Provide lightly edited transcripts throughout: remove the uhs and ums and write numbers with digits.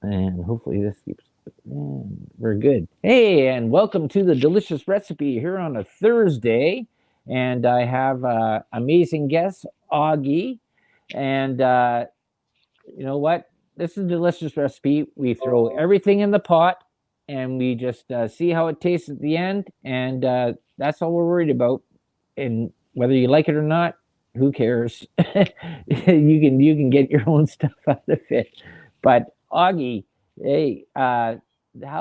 And hopefully this keeps. We're good. Hey, and welcome to the delicious recipe here on a Thursday. And I have amazing guest, Augie. And you know what? This is a delicious recipe. We throw everything in the pot and we just see how it tastes at the end. And that's all we're worried about. And whether you like it or not, who cares? You can get your own stuff out of it. But Augie, hey, how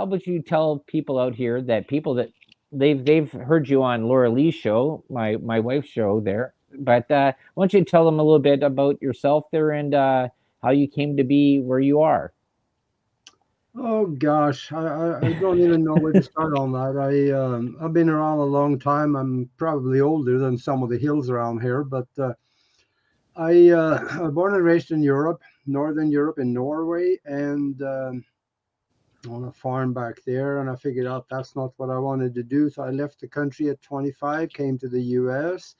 about you tell people out here that people that they've heard you on Laura Lee's show, my wife's show there. But why don't you tell them a little bit about yourself there and how you came to be where you are? Oh gosh, I don't even know where to start on that. I've been around a long time. I'm probably older than some of the hills around here, but I was born and raised in Europe, Northern Europe, in Norway, and on a farm back there. And I figured out that's not what I wanted to do, so I left the country at 25, came to the U.S.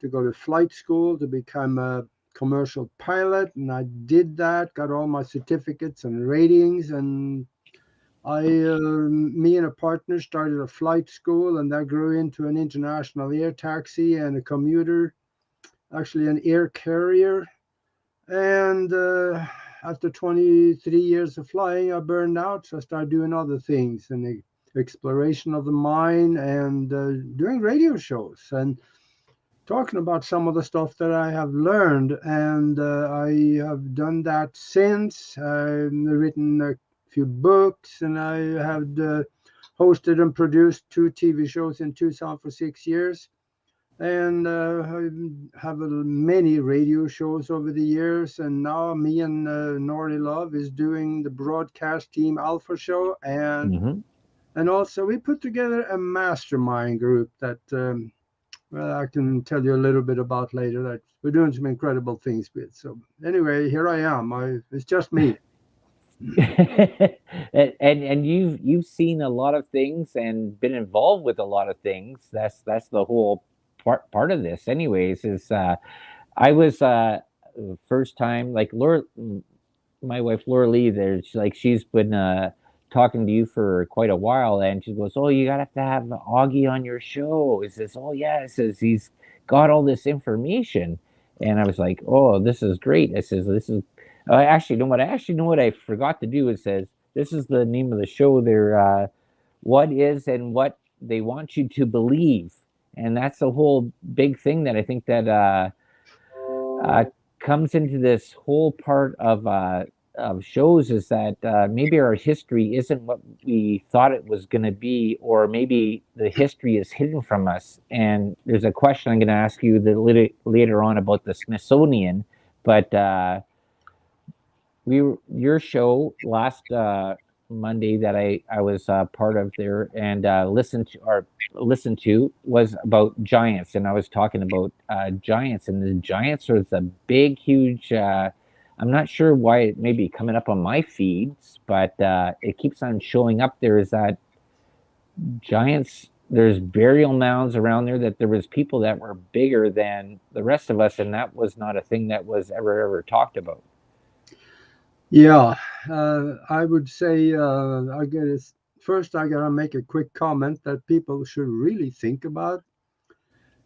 to go to flight school to become a commercial pilot, and I did that, got all my certificates and ratings, and me and a partner started a flight school, and that grew into an international air taxi and a commuter, actually an air carrier. And after 23 years of flying, I burned out, so I started doing other things and exploration of the mind and doing radio shows and talking about some of the stuff that I have learned. And I have done that since. I've written a few books, and I have hosted and produced two TV shows in Tucson for 6 years. And I have many radio shows over the years. And now me and Nordy Love is doing the broadcast team Alpha Show, Mm-hmm. and also we put together a mastermind group that well, I can tell you a little bit about later that we're doing some incredible things with. So anyway, here I am. It's just me. And you've seen a lot of things and been involved with a lot of things. That's the whole part of this anyways is I was first time like Laura, my wife Laura Lee there, she's been talking to you for quite a while, and she goes, "Oh, you gotta have to have Augie on your show." It says, "Oh yeah," it says he's got all this information, and I was like, "Oh, this is great." It says, "This is." I actually know what I forgot to do. It says this is the name of the show. There, what is and what they want you to believe, and that's the whole big thing that I think that uh, comes into this whole part of shows is that maybe our history isn't what we thought it was going to be, or maybe the history is hidden from us. And there's a question I'm going to ask you later on about the Smithsonian, but your show last Monday that I was part of there and listened to was about giants, and I was talking about giants, and the giants are the big, huge. I'm not sure why it may be coming up on my feeds, but it keeps on showing up. There is that giants. There's burial mounds around there that there was people that were bigger than the rest of us, and that was not a thing that was ever talked about. Yeah, I would say I guess first I gotta make a quick comment that people should really think about.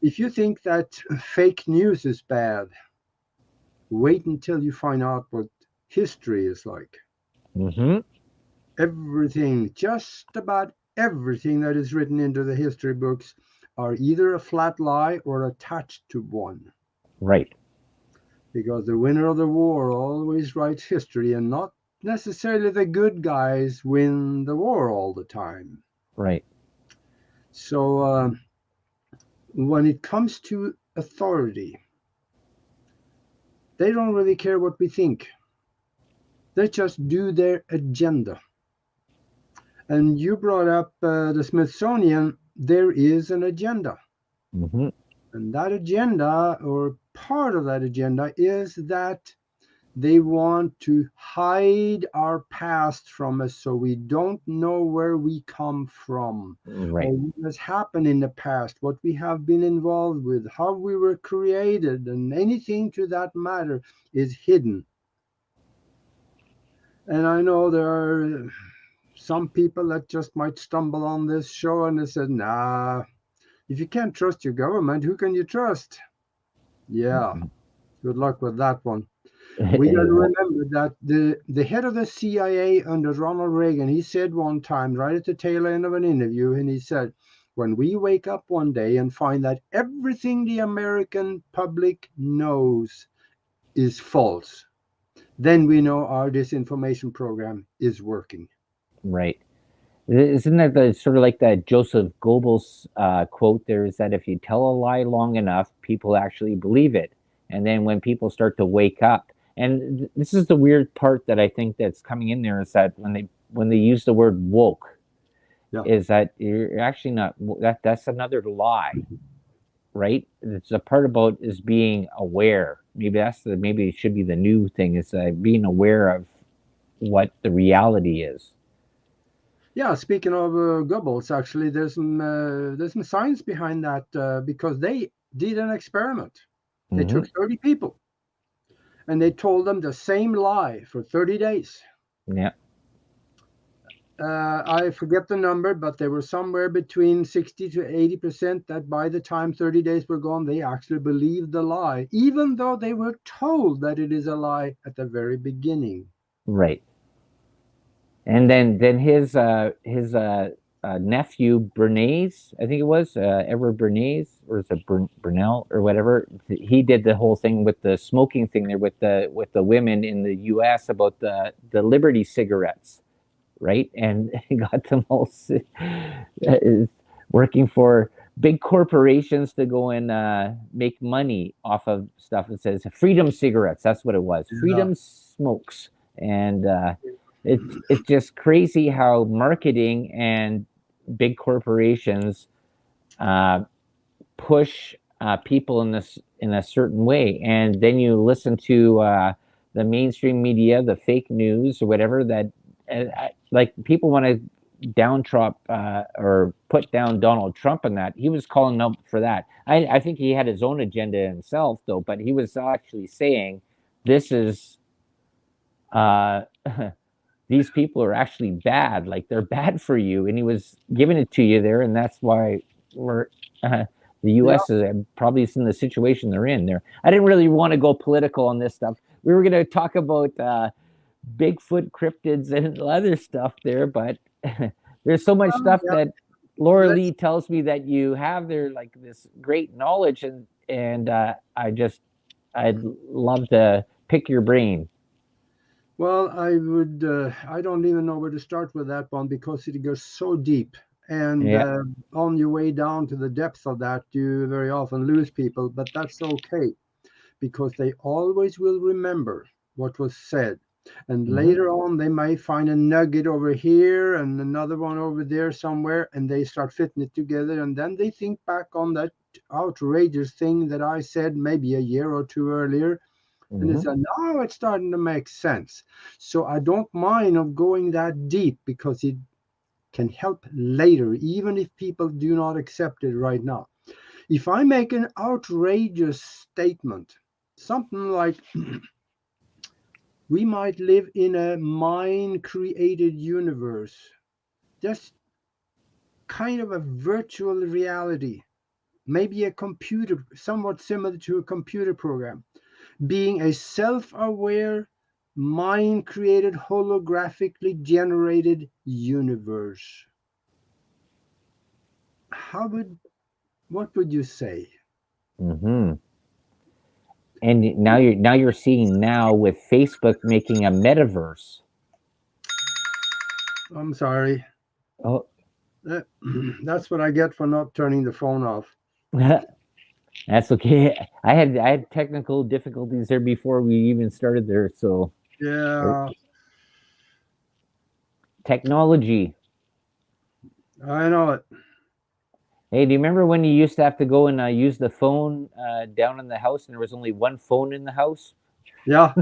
If you think that fake news is bad, wait until you find out what history is like. Mm-hmm. Everything, just about everything that is written into the history books are either a flat lie or attached to one. Right. Because the winner of the war always writes history, and not necessarily the good guys win the war all the time. Right. So when it comes to authority, they don't really care what we think. They just do their agenda. And you brought up the Smithsonian. There is an agenda. Mm-hmm. And that agenda, or part of that agenda, is that they want to hide our past from us so we don't know where we come from Right. or what has happened in the past, what we have been involved with, how we were created, and anything to that matter is hidden. And I know there are some people that just might stumble on this show and they said, nah, if you can't trust your government, who can you trust? Yeah, good luck with that one. We got to remember that the head of the CIA under Ronald Reagan, he said one time, right at the tail end of an interview, and he said, when we wake up one day and find that everything the American public knows is false, then we know our disinformation program is working. Right. Isn't that the sort of like that Joseph Goebbels quote? There is that if you tell a lie long enough, people actually believe it, and then when people start to wake up, and this is the weird part that I think that's coming in there is that when they use the word woke, Yeah. is that you're actually not that's another lie, right? It's a part about is being aware. Maybe it should be the new thing is being aware of what the reality is. Yeah, speaking of Goebbels, actually, there's some science behind that because they did an experiment. They Hmm. took 30 people and they told them the same lie for 30 days. Yeah. I forget the number, but they were somewhere between 60 to 80% that by the time 30 days were gone, they actually believed the lie, even though they were told that it is a lie at the very beginning. Right. And then his nephew Bernays, I think it was Edward Bernays, or is it Burnell or whatever. He did the whole thing with the smoking thing there with the women in the U.S. about the Liberty cigarettes, right? And he got them all working for big corporations to go and make money off of stuff. It says Freedom Cigarettes. That's what it was. Yeah. Freedom Smokes, and it's just crazy how marketing and big corporations uh, push people in this in a certain way, and then you listen to the mainstream media, the fake news or whatever that like people want to down Trump or put down Donald Trump and that he was calling up for that. I think he had his own agenda himself though, but he was actually saying this is uh, these people are actually bad, like they're bad for you, and he was giving it to you there, and that's why we're the Yeah. U.S. is probably in the situation they're in. There, I didn't really want to go political on this stuff. We were going to talk about Bigfoot cryptids and other stuff there, but there's so much Well, stuff yeah. that Laura Let's. Lee tells me that you have there, like this great knowledge, and I'd love to pick your brain. Well, I would. I don't even know where to start with that one because it goes so deep. And Yeah. on your way down to the depth of that, you very often lose people, but that's okay because they always will remember what was said. And Hmm. later on, they may find a nugget over here and another one over there somewhere, and they start fitting it together. And then they think back on that outrageous thing that I said maybe a year or two earlier. And they Hmm. said, now it's starting to make sense. So I don't mind of going that deep because it can help later, even if people do not accept it right now. If I make an outrageous statement, something like we might live in a mind created universe, just kind of a virtual reality, maybe a computer, somewhat similar to a computer program, being a self aware, mind created, holographically generated universe. How would, what would you say? Hmm. And now you're seeing now with Facebook making a metaverse. I'm sorry. Oh, That, that's what I get for not turning the phone off. that's okay. I had technical difficulties there before we even started there. So Yeah, technology. I know it. Hey, do you remember when you used to have to go and use the phone down in the house, and there was only one phone in the house? Yeah.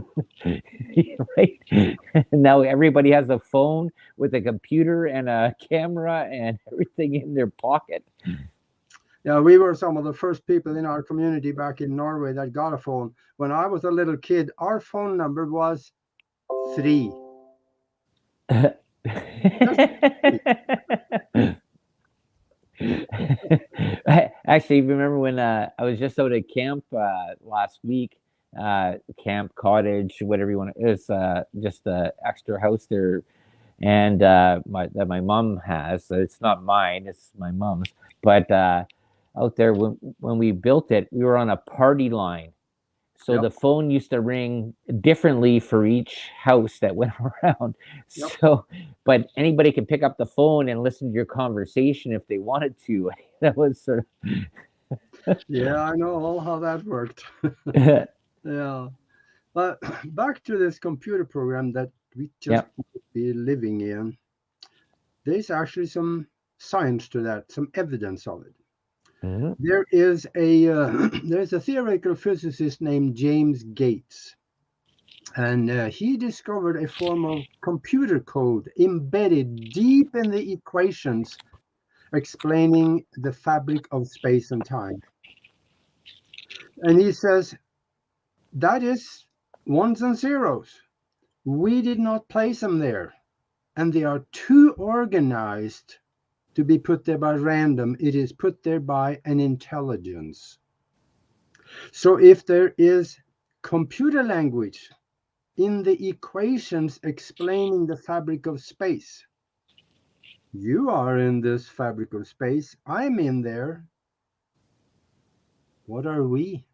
Right? Now everybody has a phone with a computer and a camera and everything in their pocket. Yeah, we were some of the first people in our community back in Norway that got a phone. When I was a little kid, our phone number was three. That's I actually remember when I was just out at camp last week, camp, cottage, whatever you want. It was just a extra house there, and that my mom has. So it's not mine; it's my mom's. But out there, when we built it, we were on a party line. So yep, the phone used to ring differently for each house that went around. yep. So, but anybody could pick up the phone and listen to your conversation if they wanted to. That was sort Yeah, I know all how that worked. of, Yeah. But back to this computer program that we just yeah. might be living in, there's actually some science to that, some evidence of it. Hmm. There is a there's a theoretical physicist named James Gates, and he discovered a form of computer code embedded deep in the equations explaining the fabric of space and time. And he says that is ones and zeros. We did not place them there, and they are too organized to be put there by random. It is put there by an intelligence. So if there is computer language in the equations explaining the fabric of space, you are in this fabric of space, I'm in there. What are we?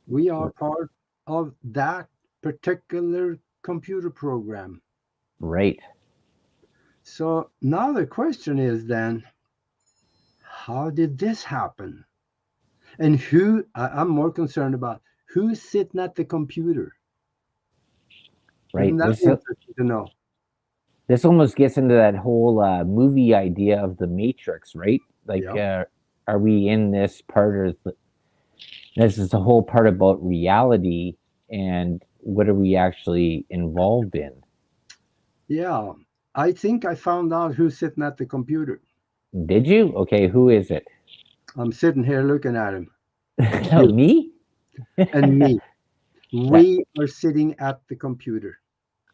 We are part of that particular computer program. Right. So now the question is then, how did this happen? And I'm more concerned about who's sitting at the computer. Isn't Right. that interesting to know? This almost gets into that whole movie idea of the Matrix, right? Like, Yep. are we in this part of this is the whole part about reality and what are we actually involved in? Yeah. I think I found out who's sitting at the computer. Did you? Okay, who is it? I'm sitting here looking at him. Oh, You me? and me. Yeah. We are sitting at the computer.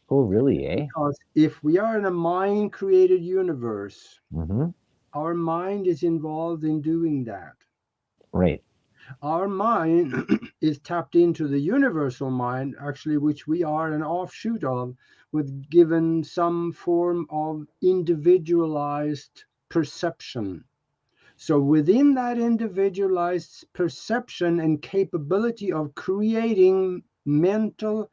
Oh, really, eh? Because if we are in a mind created universe, Mm-hmm. our mind is involved in doing that. Right. Our mind is tapped into the universal mind, actually, which we are an offshoot of, with given some form of individualized perception. So, within that individualized perception and capability of creating mental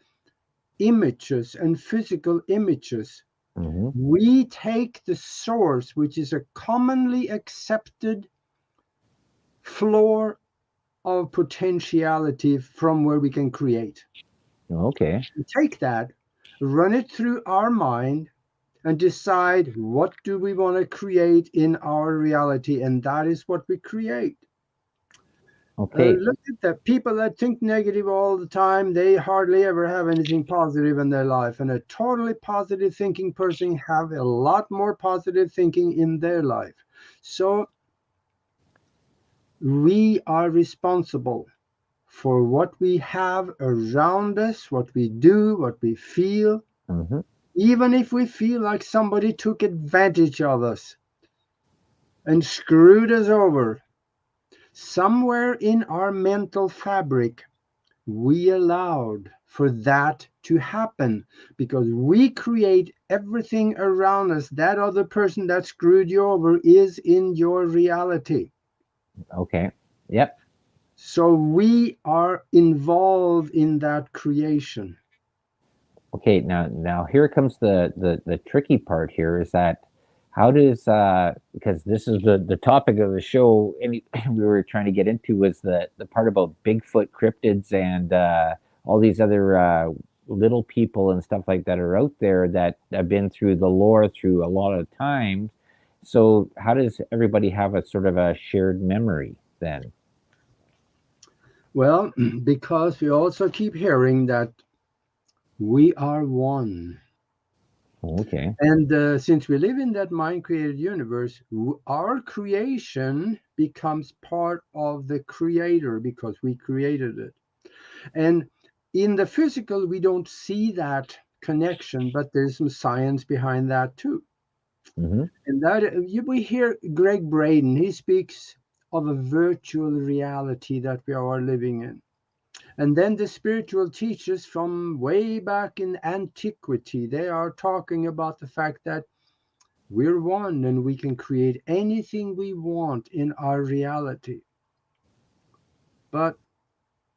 images and physical images, Mm-hmm. we take the source, which is a commonly accepted floor of potentiality from where we can create. Okay. We take that, run it through our mind, and decide what do we want to create in our reality, and that is what we create. Okay. Look at that. People that think negative all the time, they hardly ever have anything positive in their life. And a totally positive thinking person have a lot more positive thinking in their life. So we are responsible for what we have around us, what we do, what we feel, Mm-hmm. even if we feel like somebody took advantage of us and screwed us over. Somewhere in our mental fabric, we allowed for that to happen because we create everything around us. That other person that screwed you over is in your reality. Okay. Yep. So we are involved in that creation. Okay. Now here comes the tricky part here is that how does because this is the topic of the show any we were trying to get into was the part about Bigfoot cryptids and all these other little people and stuff like that are out there that have been through the lore through a lot of times. So how does everybody have a sort of a shared memory then? Well, because we also keep hearing that we are one. Okay. And since we live in that mind created universe, our creation becomes part of the creator because we created it. And in the physical, we don't see that connection, but there's some science behind that too. Hmm. And we hear Greg Braden, he speaks of a virtual reality that we are living in. And then the spiritual teachers from way back in antiquity, they are talking about the fact that we're one and we can create anything we want in our reality. But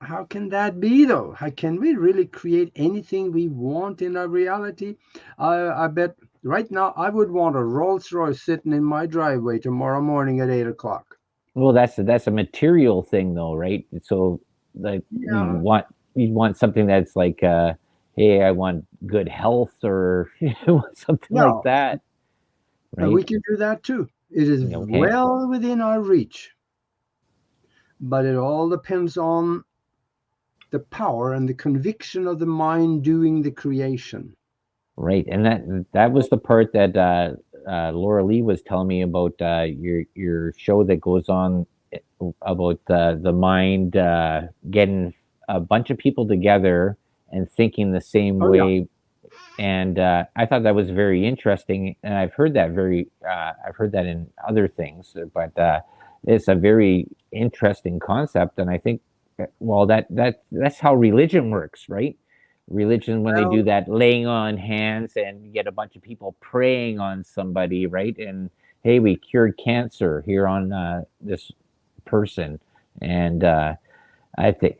how can that be though? How can we really create anything we want in our reality? I bet right now I would want a Rolls Royce sitting in my driveway tomorrow morning at 8 o'clock. Well, that's a material thing, though, right? So, like, Yeah, you want something that's like, hey, I want good health, or you want something yeah, like that, and right? we can do that too. It is Okay, well within our reach, but it all depends on the power and the conviction of the mind doing the creation. right, and that was the part that Laura Lee was telling me about your show that goes on about the mind getting a bunch of people together and thinking the same Oh yeah, way. And I thought that was very interesting, and I've heard that in other things, but it's a very interesting concept, and I think, well, that's how religion works, right? Religion, when they well, do that laying on hands and you get a bunch of people praying on somebody, right? And hey, we cured cancer here on this person, and I think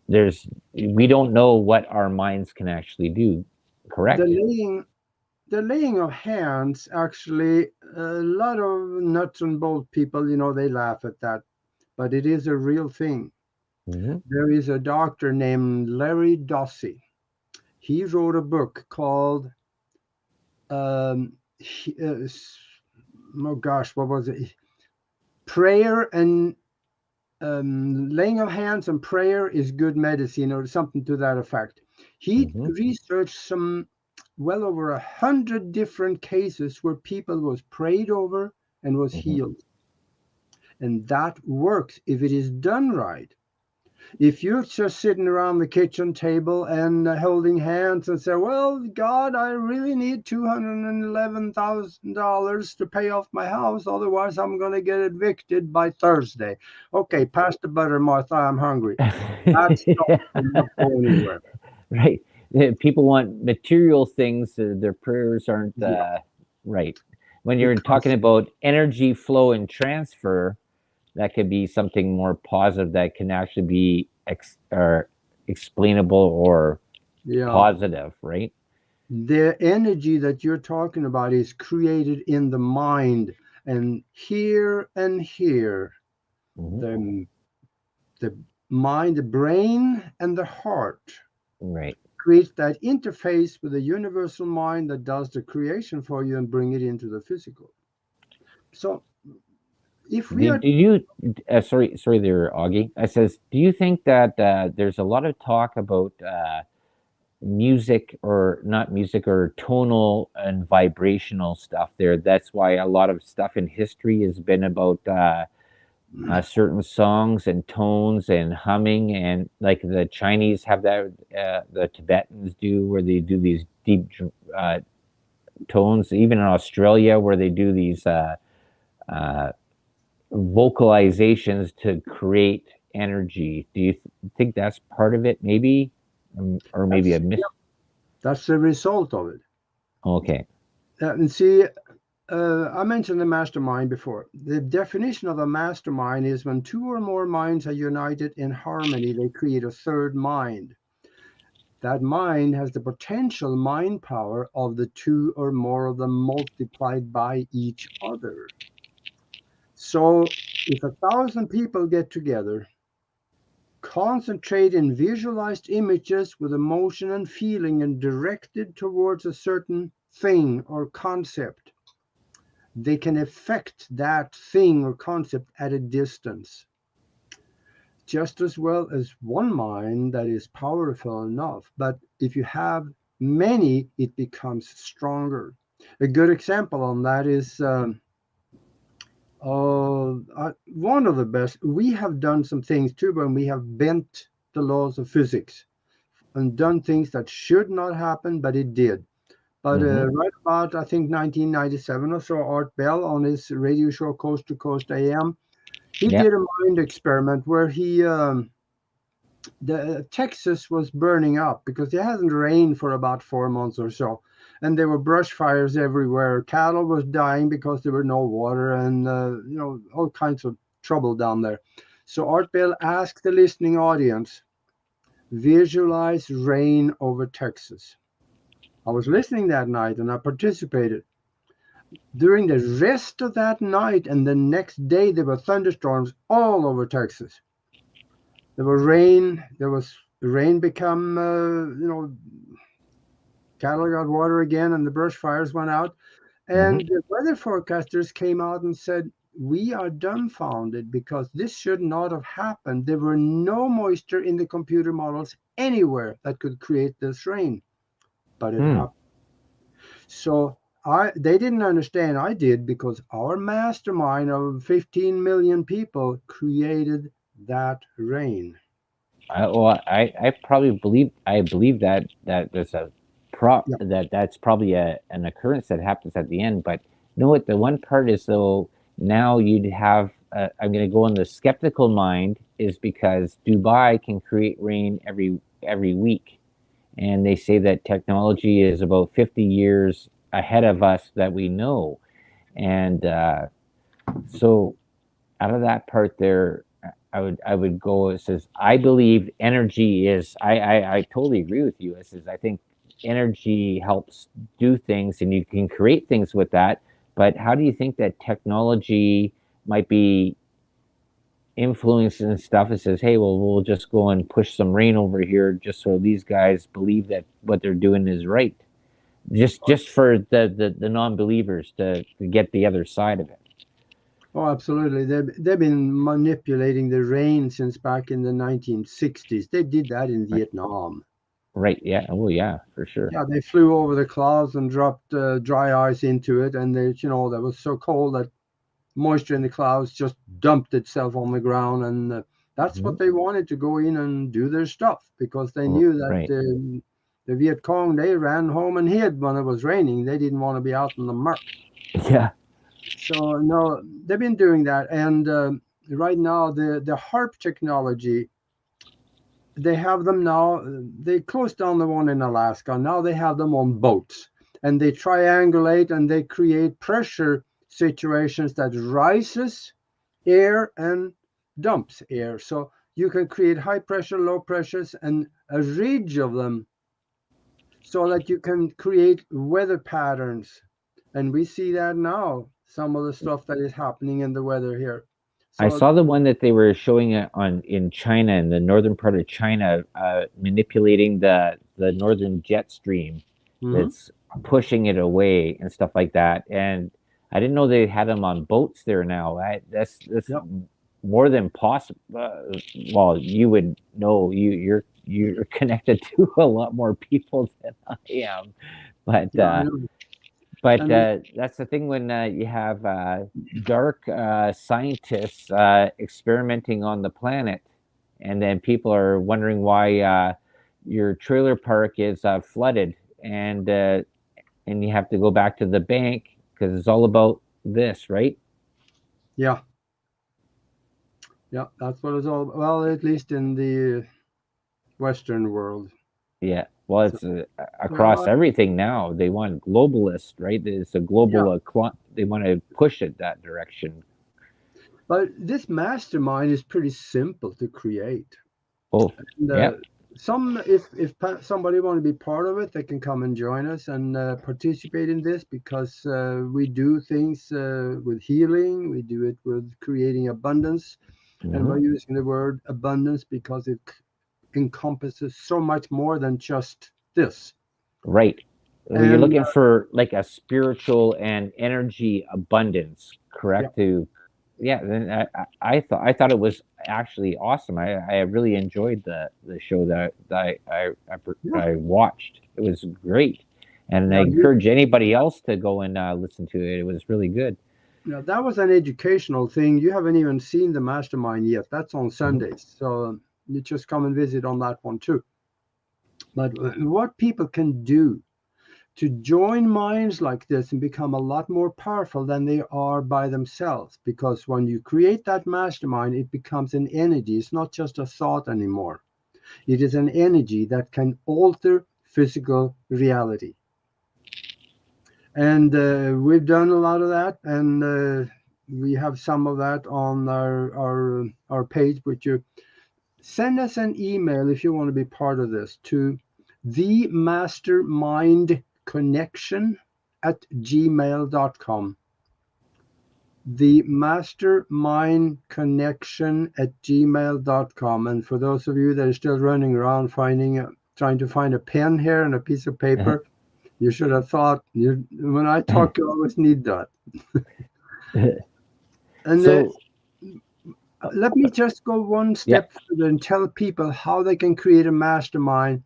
there's we don't know what our minds can actually do, the correct? laying the laying of hands actually, a lot of nuts and bolt people, they laugh at that, but it is a real thing. Hmm. There is a doctor named Larry Dossey. He wrote a book called he, oh gosh, what was it? Prayer and laying of hands and prayer is good medicine, or something to that effect. He Hmm. researched some well over 100 different cases where people was prayed over and was Hmm. healed, and that works if it is done right. If you're just sitting around the kitchen table and holding hands and say, "Well, God, I really need $211,000 to pay off my house, otherwise I'm going to get evicted by Thursday." Okay, pass the butter, Martha. I'm hungry. That stuff will not go anywhere. Right. People want material things. Their prayers aren't Yeah, right. When you're talking because about energy flow and transfer, that could be something more positive that can actually be or explainable or yeah, positive, right? the energy that you're talking about is created in the mind, and here, Hmm. the the mind, the brain, and the heart Right. creates that interface with the universal mind that does the creation for you and bring it into the physical. So if we are Did you? Sorry, there, Augie. I says, do you think that there's a lot of talk about music, or not music, or tonal and vibrational stuff there? That's why a lot of stuff in history has been about certain songs and tones and humming, and like the Chinese have that, the Tibetans do, where they do these deep uh, tones. Even in Australia, where they do these uh, vocalizations to create energy. Do you think that's part of it, maybe, or maybe a that's miss? that's the result of it. Okay. And see, I mentioned the mastermind before. The definition of a mastermind is when two or more minds are united in harmony, they create a third mind. That mind has the potential mind power of the two or more of them multiplied by each other. So if 1,000 people get together, concentrate in visualized images with emotion and feeling and directed towards a certain thing or concept, they can affect that thing or concept at a distance just as well as one mind that is powerful enough. But if you have many, it becomes stronger. A good example on that is one of the best. We have done some things too when we have bent the laws of physics. and done things that should not happen, but it did. But Mm-hmm. right about, I think, 1997 or so, Art Bell on his radio show Coast to Coast AM, he Yeah. did a mind experiment where the Texas was burning up because it hasn't rained for about 4 months or so, and there were brush fires everywhere. Cattle was dying because there were no water, and all kinds of trouble down there. So Art Bell asked the listening audience, visualize rain over Texas. I was listening that night and I participated. During the rest of that night and the next day, there were thunderstorms all over Texas. There was rain. There was rain become, cattle got water again, and the brush fires went out. Mm-hmm. And the weather forecasters came out and said, we are dumbfounded because this should not have happened. There were no moisture in the computer models anywhere that could create this rain, but it Hmm. happened. So they didn't understand. I did because our mastermind of 15 million people created that rain. I probably believe that there's a Yeah. that's probably an occurrence that happens at the end. But you know what? The one part is though now you'd have I'm going to go on the skeptical mind is because Dubai can create rain every week, and they say that technology is about 50 years ahead of us that we know, and so out of that part there, I would go. It says I believe energy is. I totally agree with you. It says I think energy helps do things, and you can create things with that. But how do you think that technology might be influencing stuff? It says, hey, well, we'll just go and push some rain over here, just so these guys believe that what they're doing is right. Just for the non-believers to get the other side of it. Oh, absolutely. They've been manipulating the rain since back in the 1960s. They did that in Right. Vietnam. Right. Yeah. Oh, yeah. For sure. Yeah, they flew over the clouds and dropped dry ice into it, and that was so cold that moisture in the clouds just dumped itself on the ground, and that's Mhm. what they wanted to go in and do their stuff because they knew that Right. the Viet Cong, they ran home and hid when it was raining. They didn't want to be out in the murk. Yeah. So no, they've been doing that, and right now the harp technology, they have them now. They closed down the one in Alaska. Now they have them on boats, and they triangulate and they create pressure situations that rises air and dumps air. So you can create high pressure, low pressures, and a ridge of them so that you can create weather patterns. And we see that now, some of the stuff that is happening in the weather here. I So, saw the one that they were showing it on in China, in the northern part of China, manipulating the northern jet stream mhm, that's pushing it away and stuff like that. And I didn't know they had them on boats there now. That's yep, more than possible. Well, you would know you're connected to a lot more people than I am, but yeah, I know. that's the thing when you have dark scientists experimenting on the planet, and then people are wondering why your trailer park is flooded, and you have to go back to the bank because it's all about this, right? Yeah, yeah, that's what it's all. Well, at least in the Western world. Yeah. Well, So, it's well, across everything now. They want globalist, right? It's a yeah, global. They want to push it that direction. but this mastermind is pretty simple to create. Oh, And, yeah. if somebody want to be part of it, they can come and join us and participate in this because we do things with healing. We do it with creating abundance, and Hmm. we're using the word abundance because it encompasses so much more than just this. Right. Well, you're And looking for like a spiritual and energy abundance, yeah, correct? To yeah. Then I thought it was actually awesome. I really enjoyed the show yeah, I watched. It was great, and I yeah, encourage anybody else to go and listen to it. It was really good. yeah. That was an educational thing. You haven't even seen the mastermind yet. That's on Mhm. Sundays, so you just come and visit on that one too. But what people can do to join minds like this and become a lot more powerful than they are by themselves. Because when you create that mastermind, it becomes an energy. It's not just a thought anymore. It is an energy that can alter physical reality. And we've done a lot of that, and we have some of that on our page. Which you send us an email if you want to be part of this to the mastermind connection at gmail.com. The mastermind connection at gmail.com. And for those of you that are still running around trying to find a pen here and a piece of paper, you should have thought, when I talk, you always need that. And So, let me just go one yeah, step further and tell people how they can create a mastermind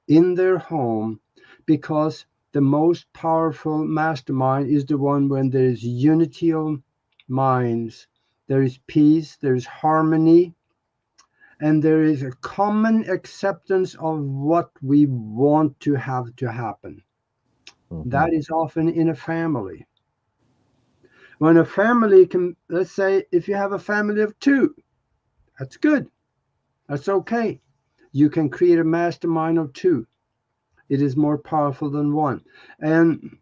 in their home, because the most powerful mastermind is the one when there is unity of minds, there is peace, there is harmony, and there is a common acceptance of what we want to have to happen. hmm, That is often in a family. When a family can, let's say, if you have a family of two, that's good. That's okay. You can create a mastermind of two. It is more powerful than one. And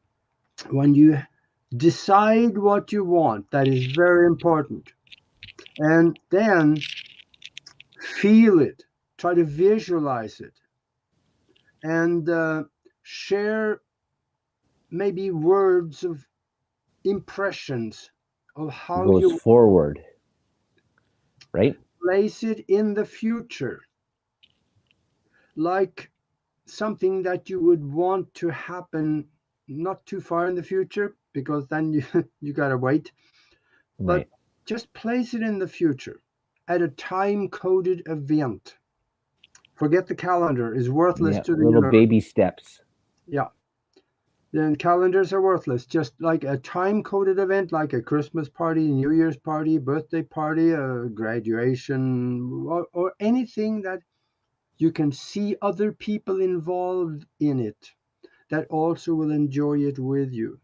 when you decide what you want, that is very important. And then feel it, try to visualize it, and share maybe words of impressions of how goes you forward, right? place it in the future, like something that you would want to happen not too far in the future, because then you you got to wait, but Right. just place it in the future at a time coded event. Forget the calendar is worthless Yeah, to the little universe. baby steps. Yeah, then calendars are worthless. Just like a time coded event, like a Christmas party, New Year's party, birthday party, a graduation, or anything that you can see other people involved in it that also will enjoy it with you.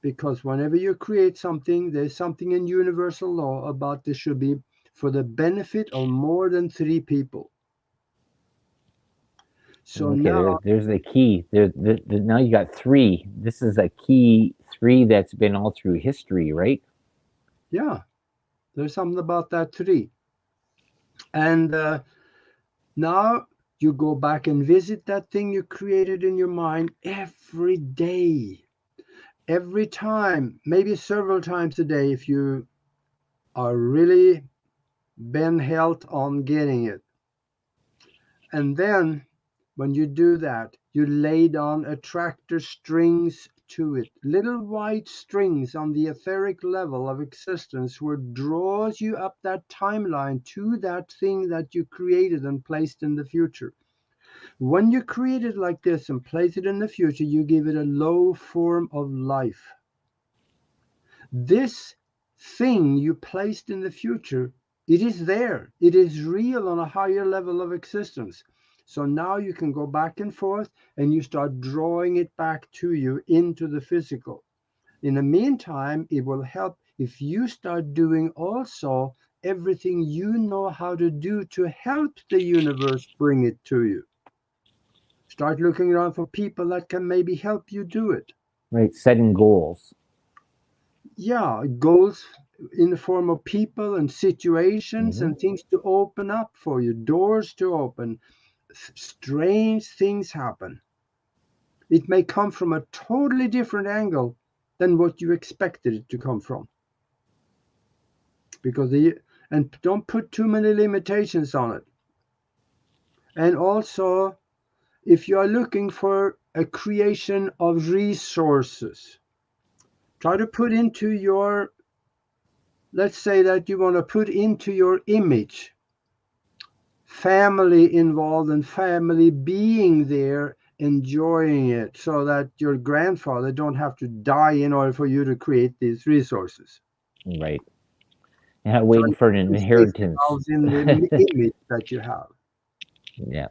Because whenever you create something, there's something in universal law about this should be for the benefit of more than three people. So Okay, now, there's the key. Now you got three. This is a key three that's been all through history, right? yeah, there's something about that three. And now you go back and visit that thing you created in your mind every day, every time, maybe several times a day if you are really bent held on getting it. And then when you do that, you lay down attractor strings to it, little white strings on the etheric level of existence, where draws you up that timeline to that thing that you created and placed in the future. When you create it like this and place it in the future, you give it a low form of life. This thing you placed in the future, it is there. It is real on a higher level of existence. So now you can go back and forth and you start drawing it back to you into the physical. In the meantime, it will help if you start doing also everything you know how to do to help the universe bring it to you. Start looking around for people that can maybe help you do it. Right, setting goals. Yeah, goals in the form of people and situations Hmm. and things to open up for you, doors to open, strange things happen. It may come from a totally different angle than what you expected it to come from. Because and don't put too many limitations on it. And also, if you are looking for a creation of resources, try to put into your, let's say that you want to put into your image family involved and family being there enjoying it, so that your grandfather don't have to die in order for you to create these resources. Right. And not Try waiting to for an put some safety inheritance. valves in the image that you have. Yeah.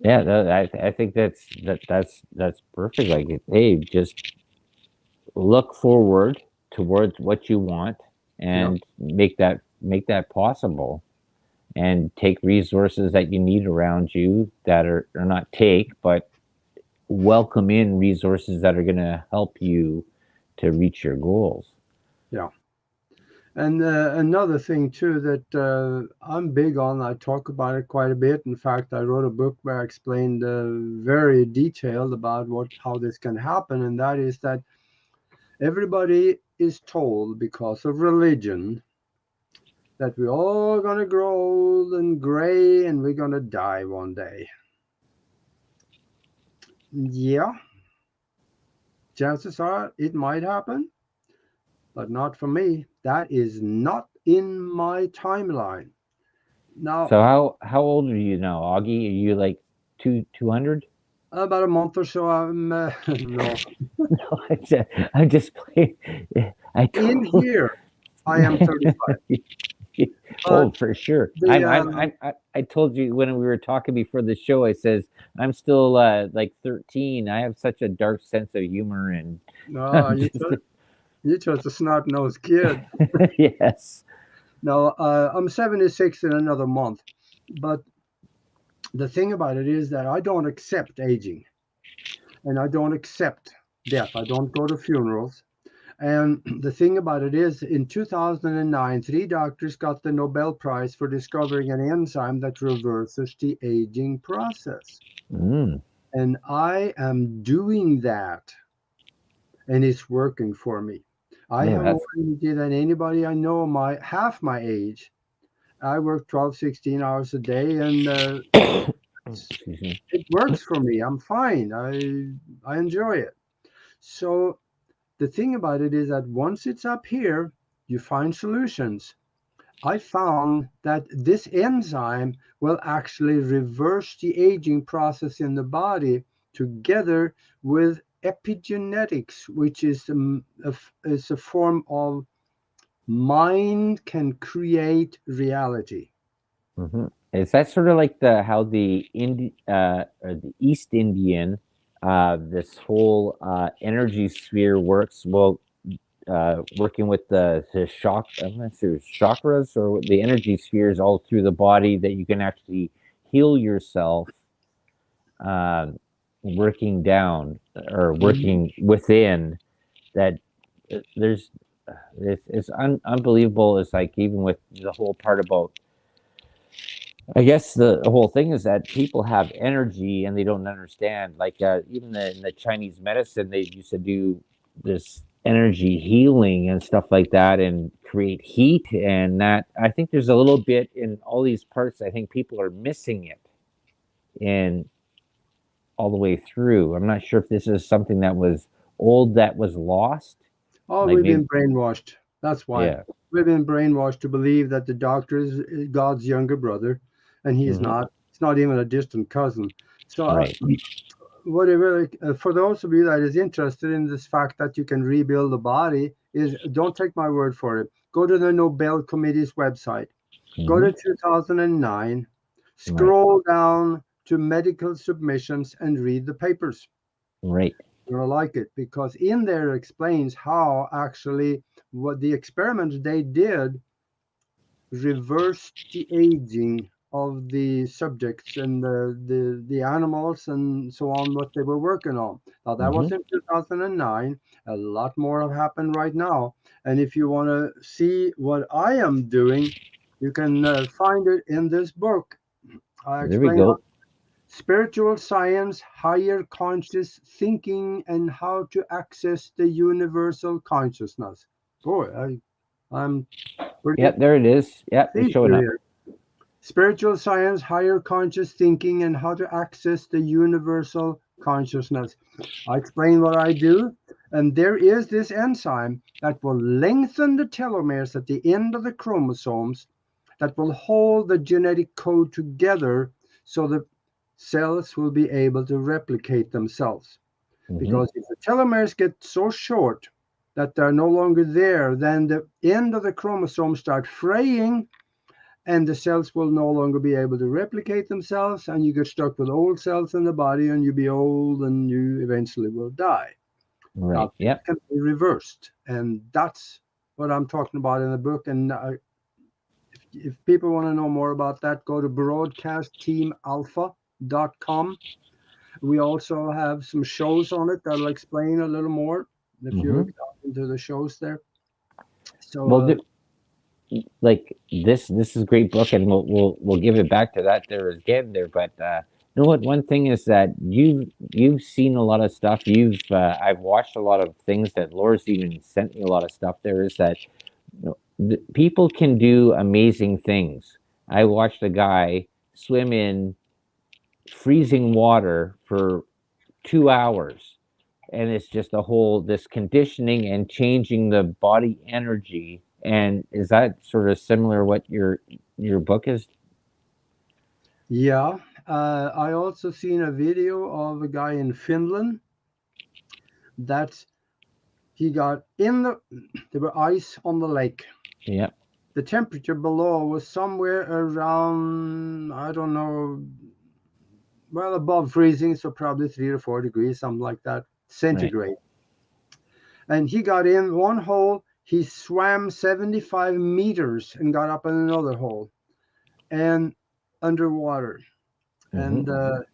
Yeah, I think that's perfect. Like, hey, just look forward towards what you want Yeah, and make that possible, and take resources that you need around you that are, or not take, but welcome in resources that are going to help you to reach your goals. yeah. And another thing too that I'm big on, I talk about it quite a bit. In fact, I wrote a book where I explained very detailed about what how this can happen, and that is that everybody is told because of religion that we're all gonna grow old and gray and we're gonna die one day. Yeah, chances are it might happen, but not for me. That is not in my timeline. Now, So how old are you now, Augie? Are you like 200? about a month or so, I'm no. No, I'm just playing. I In told. here, I am 35. But Oh, for sure. the I told you when we were talking before the show. I says I'm still like 13. I have such a dark sense of humor, and no, I'm just you just a snot nosed kid. yes. No, I'm 76 in another month. But the thing about it is that I don't accept aging and I don't accept death. I don't go to funerals. And the thing about it is, in 2009, three doctors got the Nobel Prize for discovering an enzyme that reverses the aging process. Mm, And I am doing that, and it's working for me. I oh, have more that's energy than anybody I know my half my age. I work 12, 16 hours a day, and excuse me. it works for me. I'm fine. I enjoy it. So the thing about it is that once it's up here, you find solutions. I found that this enzyme will actually reverse the aging process in the body together with epigenetics, which is is a form of mind can create reality. Hmm. Is that sort of like the how the or the East Indian, this whole energy sphere works? Well, working with the I'm not sure, chakras or the energy spheres all through the body, that you can actually heal yourself, uh, working down or Mhm. working within. That there's it's unbelievable. It's like, even with the whole part about, I guess the whole thing is that people have energy and they don't understand. Like, even in the Chinese medicine, they used to do this energy healing and stuff like that, and create heat. And that, I think there's a little bit in all these parts. I think people are missing it in all the way through. I'm not sure if this is something that was old that was lost. Oh, Like, we've maybe, been brainwashed. That's why. yeah, We've been brainwashed to believe that the doctor is God's younger brother, and he's hmm, not. It's not even a distant cousin. So, right, whatever, for those of you that is interested in this fact that you can rebuild the body, is don't take my word for it. Go to the Nobel Committee's website. Go hmm, to 2009. right, Scroll down to medical submissions and read the papers. right. You're gonna like it because in there it explains how actually what the experiments they did reversed the aging of the subjects and the animals and so on what they were working on. Now that Hmm. was in 2009. A lot more have happened right now. And if you want to see what I am doing, you can find it in this book. I There we explain go. spiritual science, higher conscious thinking, and how to access the universal consciousness. Boy, I'm pretty Yep, there it is. Yep, it's pleased showing to up. hear. Spiritual science, higher conscious thinking, and how to access the universal consciousness. I explain what I do, and there is this enzyme that will lengthen the telomeres at the end of the chromosomes that will hold the genetic code together so the cells will be able to replicate themselves. Hmm. Because if the telomeres get so short that they're no longer there, then the end of the chromosome start fraying, and the cells will no longer be able to replicate themselves, and you get stuck with old cells in the body, and you be old, and you eventually will die. Now, Right. this Yep. can be reversed, and that's what I'm talking about in the book. And if people want to know more about that, go to broadcastteamalpha.com. We also have some shows on it that'll explain a little more if you Hmm. look into the shows there. So, Well, like this is a great book, and we'll give it back to that there again there. But you know what? One thing is that you've seen a lot of stuff. You've I've watched a lot of things that Laura's even sent me a lot of stuff. There is that people can do amazing things. I watched a guy swim in freezing water for 2 hours, and it's just a whole this conditioning and changing the body energy. And is that sort of similar what your book is? yeah, I also seen a video of a guy in Finland that he got in the there were ice on the lake. Yeah. The temperature below was somewhere around, I don't know, well above freezing, so probably 3 to 4 degrees, something like that, Right. centigrade. And he got in one hole, he swam 75 meters and got up in another hole and underwater. Mm-hmm. And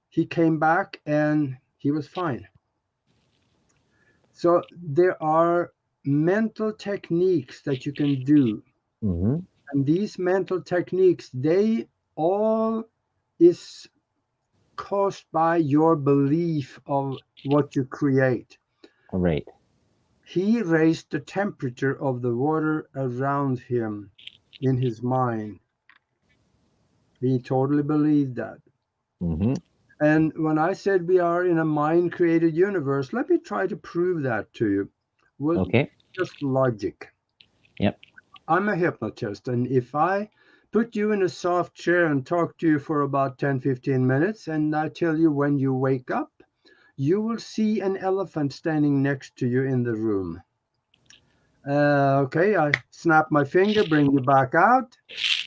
he came back and he was fine. So there are mental techniques that you can do. Mm-hmm. And these mental techniques, they all is caused by your belief of what you create. Right. He raised the temperature of the water around him in his mind. He totally believed that. Mm-hmm. And when I said we are in a mind created universe, let me try to prove that to you with Okay. just logic. Yep. I'm a hypnotist, and if I put you in a soft chair and talk to you for about 10-15 minutes, and I tell you when you wake up, you will see an elephant standing next to you in the room. Okay, I snap my finger, bring you back out,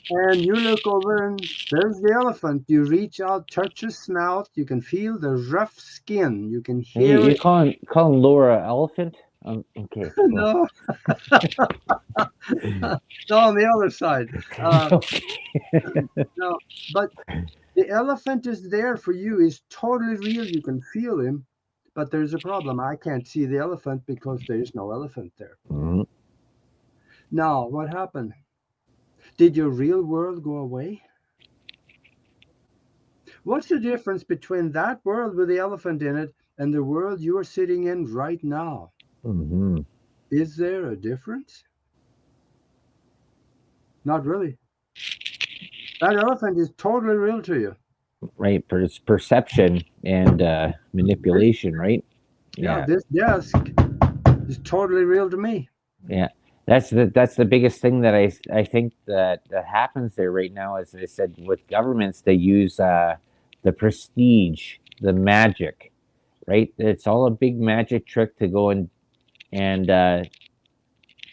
and you look over, and there's the elephant. You reach out, touch his snout, you can feel the rough skin, you can And you hear you it. calling Laura elephant? Okay. Well. No, no, on the other side. Uh, Okay. no, but the elephant is there for you, is totally real. You can feel him, but there's a problem. I can't see the elephant because there is no elephant there. Mhm. Now, what happened? Did your real world go away? What's the difference between that world with the elephant in it and the world you are sitting in right now? Mhm. Is there a difference? Not really. That elephant is totally real to you. Right. It's perception and This, manipulation. Right. yeah, Yeah. this desk is totally real to me. Yeah. That's the biggest thing that I think that happens there right now. As I said, with governments, they use the prestige, the magic. Right. It's all a big magic trick to go and uh,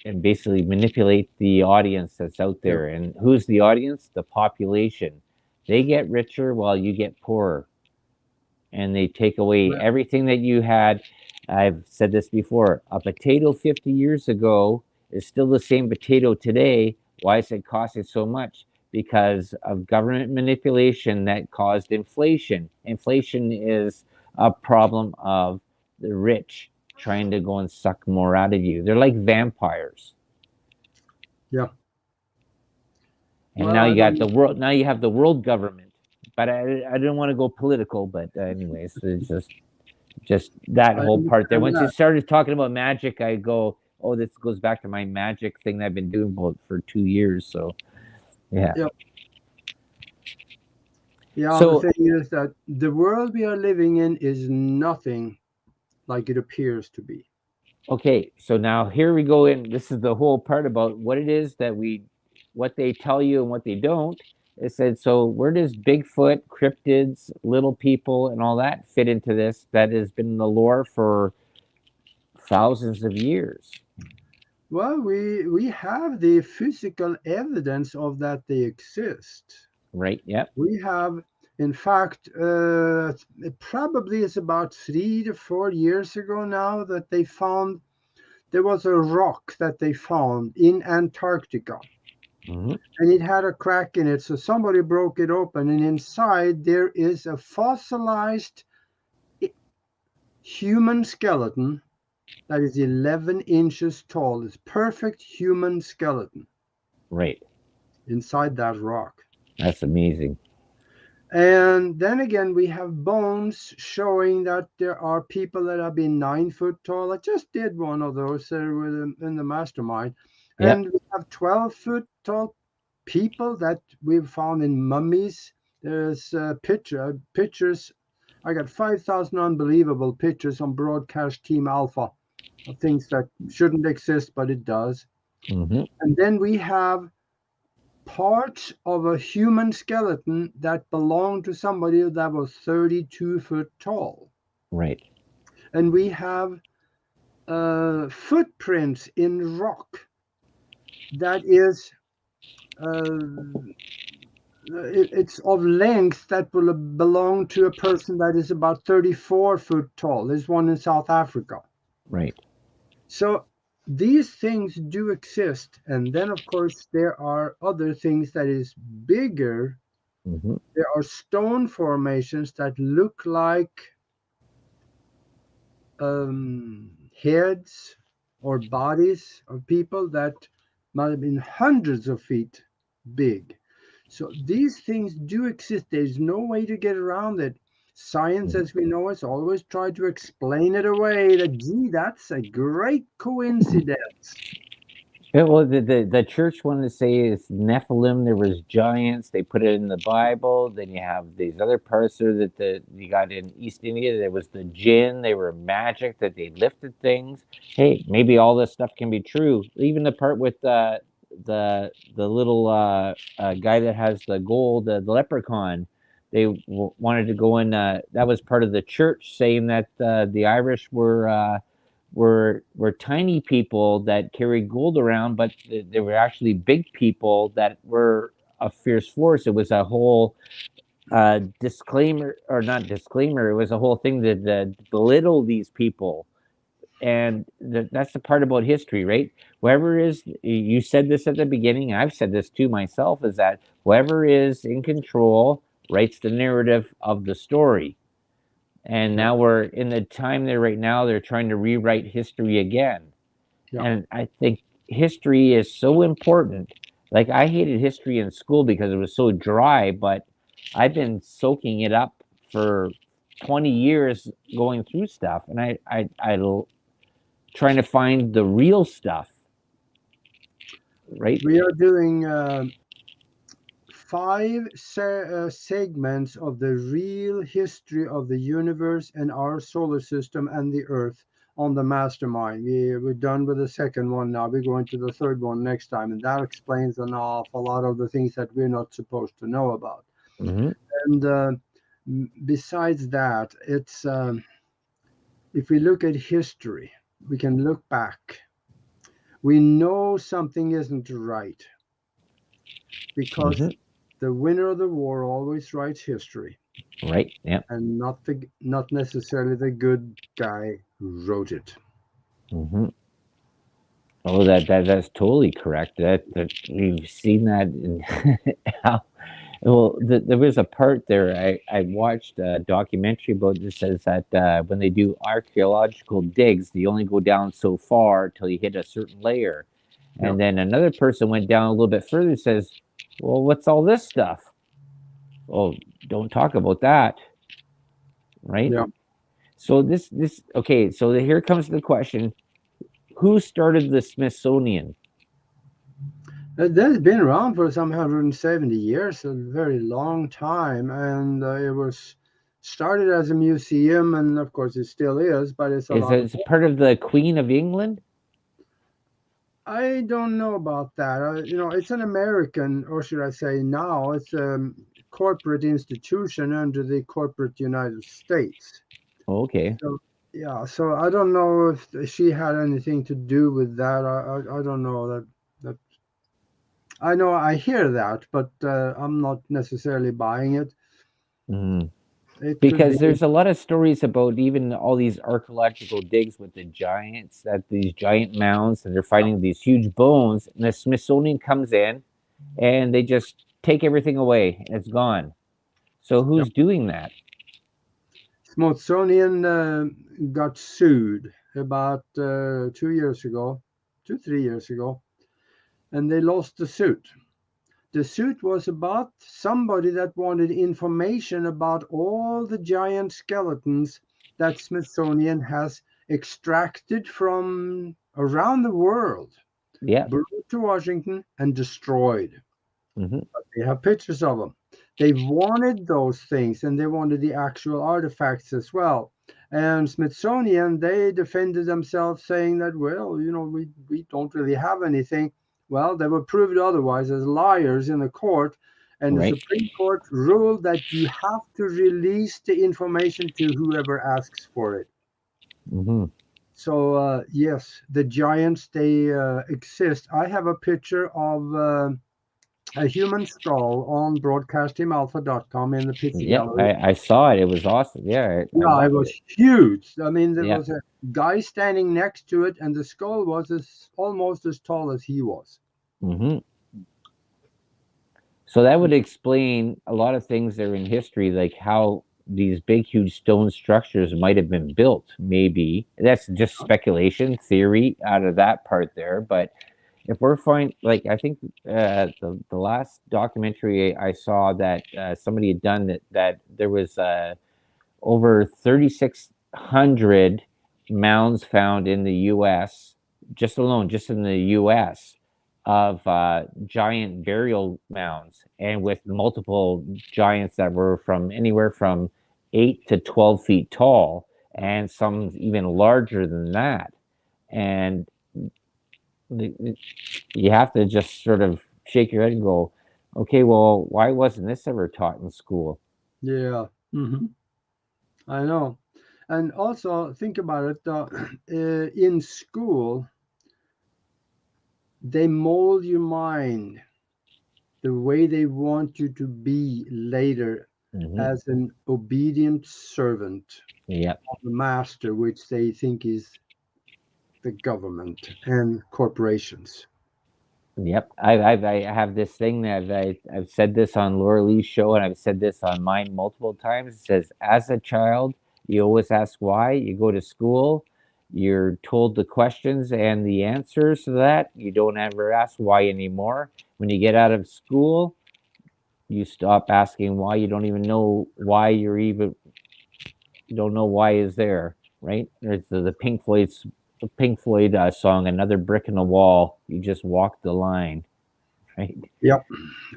and basically manipulate the audience that's out Yeah, there. And who's the audience? The population. They get richer while you get poorer, and they take away yeah, everything that you had. I've said this before. A potato 50 years ago is still the same potato today. Why is it costing so much? Because of government manipulation that caused inflation. Inflation is a problem of the rich trying to go and suck more out of you. They're like vampires. yeah. And Well, now I you got the don't. world. Now you have the world government. But I don't want to go political. But anyways, it's just that I whole part there. understand Once you that. started talking about magic, I go, oh, this goes back to my magic thing that I've been doing for 2 years. So yeah. Yeah, yeah. The So thing is that the world we are living in is nothing like it appears to be. okay, so now here we go in. This is the whole part about what it is that what they tell you and what they don't. It said, so where does Bigfoot, cryptids, little people, and all that fit into this? That has been in the lore for thousands of years. Well, we have the physical evidence of that they exist. Right. Yep. We have, in fact, it probably is about 3 to 4 years ago now that they found there was a rock that they found in Antarctica, Hmm. and it had a crack in it. So somebody broke it open, and inside there is a fossilized human skeleton that is 11 inches tall. It's perfect human skeleton Right. inside that rock. That's amazing. And then again, we have bones showing that there are people that have been 9 foot tall. I just did one of those in the mastermind. Yep. And we have 12 foot tall people that we've found in mummies. There's pictures. I got 5,000 unbelievable pictures on Broadcast Team Alpha of things that shouldn't exist, but it does. Hmm. And then we have parts of a human skeleton that belonged to somebody that was 32 foot tall. Right. And we have footprints in rock that is, uh, it's of length that will belong to a person that is about 34 foot tall. There's one in South Africa. Right. So these things do exist. And then, of course, there are other things that is bigger. Hmm. There are stone formations that look like heads or bodies of people that might have been hundreds of feet big. So these things do exist. There's no way to get around it. Science, as we know, has always tried to explain it away that, gee, that's a great coincidence. Yeah, well, the church wanted to say is Nephilim. There was giants. They put it in the Bible. Then you have these other parts there that you got in East India. There was the jinn. They were magic that they lifted things. Hey, maybe all this stuff can be true. Even the part with the little guy that has the gold, the leprechaun. They wanted to go in. That was part of the church saying that the Irish were tiny people that carried gold around, but they were actually big people that were a fierce force. It was a whole disclaimer, or not disclaimer. It was a whole thing that belittle these people, and that's the part about history, right? Whoever is, you said this at the beginning. I've said this to myself, is that whoever is in control writes the narrative of the story. And Yeah, now we're in the time there right now. They're trying to rewrite history again, yeah. and I think history is so important. Like I hated history in school because it was so dry, but I've been soaking it up for 20 years going through stuff, and I trying to find the real stuff, right? We are doing five segments of the real history of the universe and our solar system and the Earth on the mastermind. We're done with the second one now. We're going to the third one next time, and that explains an awful lot of the things that we're not supposed to know about. Mm-hmm. And besides that, it's if we look at history, we can look back. We know something isn't right because Mm-hmm. the winner of the war always writes history, Right. Yeah. and not necessarily the good guy who wrote it. Mm-hmm. Oh, that's totally correct. That we've seen that in how. Well, there was a part there. I watched a documentary about this. Says that when they do archaeological digs, they only go down so far till you hit a certain layer, Yeah, and then another person went down a little bit further. And says, "Well, what's all this stuff? Oh, don't talk about that, right?" yeah. So this okay. So here comes the question: who started the Smithsonian? That's been around for some 170 years, a very long time, and it was started as a museum, and of course it still is, but it's a Is lot of. it part of the Queen of England? I don't know about that. It's an American, or should I say now, it's a corporate institution under the corporate United States. Okay. So Yeah, so I don't know if she had anything to do with that. I don't know that. I know I hear that, but I'm not necessarily buying it. Mhm. It could be. Because there's a lot of stories about even all these archaeological digs with the giants, that these giant mounds, and they're finding these huge bones, and the Smithsonian comes in and they just take everything away and it's gone. So Yeah. who's doing that? Smithsonian got sued about 2 years ago, 3 years ago, and they lost the suit. The suit was about somebody that wanted information about all the giant skeletons that Smithsonian has extracted from around the world, Yeah. brought to Washington, and destroyed. Hmm. They have pictures of them. They wanted those things and they wanted the actual artifacts as well. And Smithsonian, they defended themselves saying that, well, we don't really have anything. Well, they were proved otherwise as liars in the court. And the Right. Supreme Court ruled that you have to release the information to whoever asks for it. Hmm. So, yes, the giants, they exist. I have a picture of a human skull on broadcasthimalpha.com in the picture Yep. gallery. I saw it. It was awesome. Yeah, I Yeah, it loved was it. huge. I mean, there Yeah. was a guy standing next to it, and the skull was almost as tall as he was. Hmm. So that would explain a lot of things there in history, like how these big, huge stone structures might have been built. Maybe that's just speculation, theory out of that part there. But if we're fine, like I think the last documentary I saw that somebody had done that there was over 3,600 mounds found in the U.S. just alone, just in the U.S. of giant burial mounds, and with multiple giants that were from anywhere from 8 to 12 feet tall, and some even larger than that. And you have to just sort of shake your head and go, okay, well, why wasn't this ever taught in school? Yeah, I know. And also think about it. In school, they mold your mind the way they want you to be later Hmm. as an obedient servant Yep. of the master, which they think is the government and corporations. Yep, I have this thing that I've said this on Laura Lee's show, and I've said this on mine multiple times. It says, as a child, you always ask why. You go to school, you're told the questions and the answers to that. You don't ever ask why anymore. When you get out of school, you stop asking why. You don't even know why you don't know why is there, right? There's the Pink Floyd song, "Another Brick in the Wall." You just walk the line, right? Yep.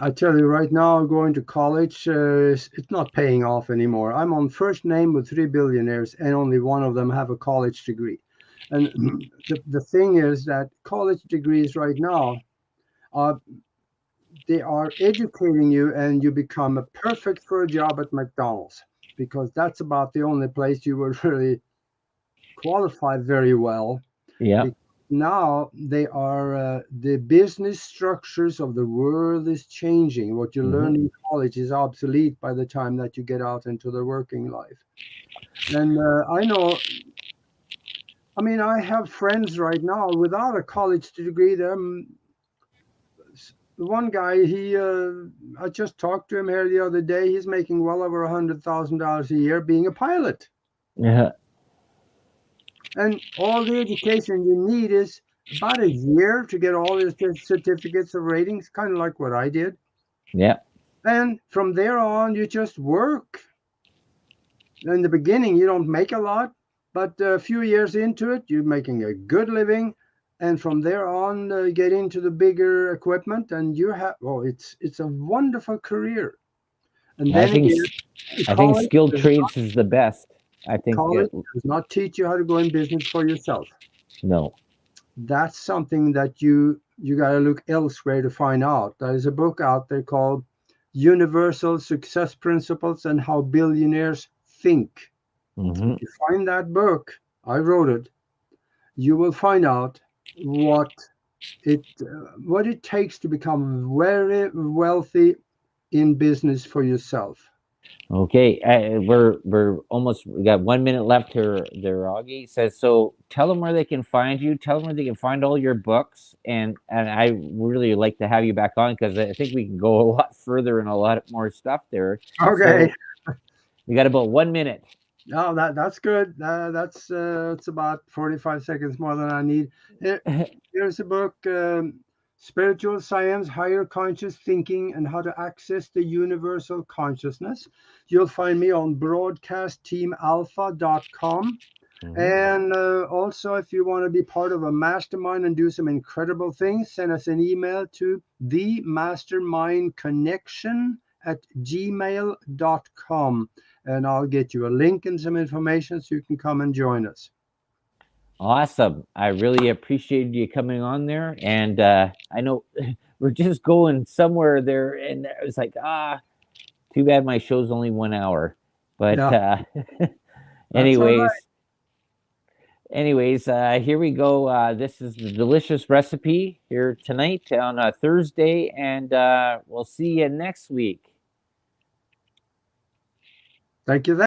I tell you right now, going to college, it's not paying off anymore. I'm on first name with three billionaires, and only one of them have a college degree. And the thing is that college degrees right now, uh, they are educating you, and you become a perfect for a job at McDonald's because that's about the only place you will really qualify very well. Yeah. Because now they are the business structures of the world is changing. What you Hmm. learn in college is obsolete by the time that you get out into the working life. And I know, I mean, I have friends right now without a college degree. One guy, I just talked to him here the other day. He's making well over $100,000 a year being a pilot. Yeah. And all the education you need is about a year to get all the certificates of ratings, kind of like what I did. Yeah. And from there on, you just work. In the beginning, you don't make a lot, but a few years into it, you're making a good living. And from there on, get into the bigger equipment, and you have, oh, it's a wonderful career. And I then think again, I think college skilled does not trades is the best. I think college does not teach you how to go in business for yourself. no. That's something that you got to look elsewhere to find out. There's a book out there called Universal Success Principles and How Billionaires Think. Hmm. You find that book, I wrote it. You will find out what what it takes to become very wealthy in business for yourself. Okay, we're almost we got 1 minute left here. There, Augie says so. Tell them where they can find you. Tell them where they can find all your books, and I really like to have you back on because I think we can go a lot further and a lot more stuff there. Okay. So we got about 1 minute. Oh, that's good. That's it's about 45 seconds more than I need. Here, here's a book, Spiritual Science, Higher Conscious Thinking, and How to Access the Universal Consciousness. You'll find me on broadcastteamalpha.com. Mhm. And also, if you want to be part of a mastermind and do some incredible things, send us an email to themastermindconnection@gmail.com. And I'll get you a link and some information so you can come and join us. Awesome. I really appreciated you coming on there, and I know we're just going somewhere there, and I was like, too bad my show's only 1 hour, but Yeah, that's all right. anyways. Here we go. This is the delicious recipe here tonight on a Thursday, and we'll see you next week. Thank you.